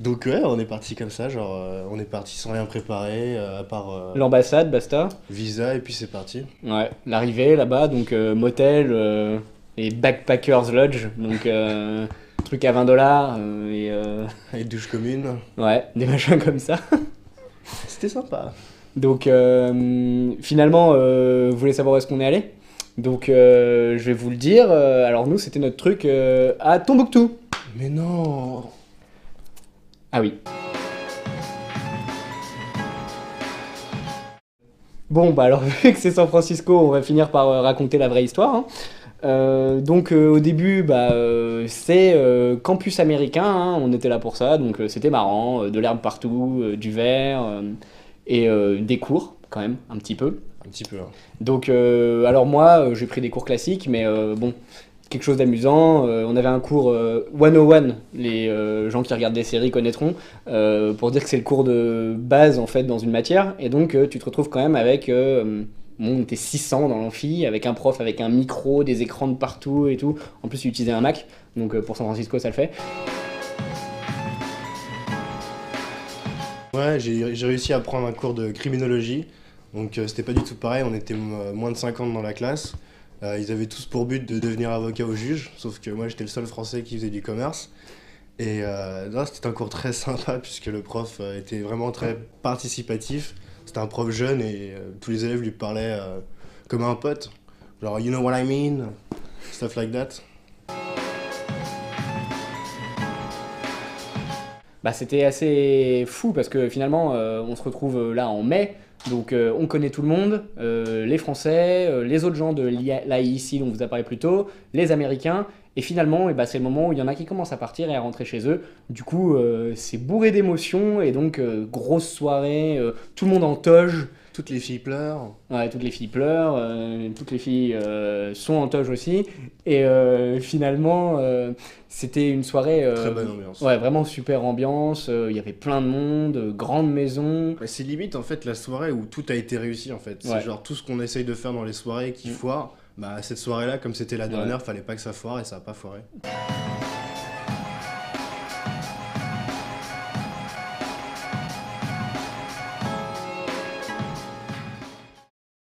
Donc ouais, on est parti comme ça, genre on est parti sans rien préparer, à part L'ambassade, basta. visa et puis c'est parti. Ouais, l'arrivée là-bas, donc motel et Backpackers Lodge, donc truc à 20 dollars Et douche commune, ouais, des machins comme ça. c'était sympa. Donc finalement, vous voulez savoir où est-ce qu'on est allé? Donc je vais vous le dire. Alors nous, c'était notre truc à Tombouctou. Mais non. Ah oui. Bon, bah alors vu que c'est San Francisco, on va finir par raconter la vraie histoire, hein. Donc au début, bah, c'est campus américain, hein, on était là pour ça, donc c'était marrant, de l'herbe partout, du verre, et des cours quand même, un petit peu. Un petit peu, hein. Donc alors moi, j'ai pris des cours classiques, mais bon, quelque chose d'amusant. On avait un cours 101, les gens qui regardent des séries connaîtront, pour dire que c'est le cours de base en fait dans une matière, et donc tu te retrouves quand même avec... bon, on était 600 dans l'amphi, avec un prof, avec un micro, des écrans de partout et tout. En plus, il utilisait un Mac, donc pour San Francisco, ça le fait. Ouais, j'ai réussi à prendre un cours de criminologie. Donc c'était pas du tout pareil, on était moins de 50 dans la classe. Ils avaient tous pour but de devenir avocat ou juge, sauf que moi j'étais le seul français qui faisait du commerce. Et non, c'était un cours très sympa puisque le prof était vraiment très participatif. C'était un prof jeune et tous les élèves lui parlaient comme un pote. Genre, you know what I mean? Stuff like that. Bah, c'était assez fou parce que finalement, on se retrouve là en mai, donc on connaît tout le monde, les Français, les autres gens de l'AIC dont on vous a parlé plus tôt, les Américains, et finalement, et bah, c'est le moment où il y en a qui commencent à partir et à rentrer chez eux. Du coup, c'est bourré d'émotions et donc grosse soirée, tout le monde en toge. Toutes les filles pleurent. Ouais, toutes les filles pleurent, toutes les filles sont en toge aussi. Et finalement, c'était une soirée Très bonne ambiance. ouais, vraiment super ambiance. Il y avait plein de monde, grande maison. Ouais, c'est limite en fait la soirée où tout a été réussi en fait. C'est Ouais. genre tout ce qu'on essaye de faire dans les soirées qui Mm. foire. Bah cette soirée-là, comme c'était la Ouais. dernière, fallait pas que ça foire et ça a pas foiré.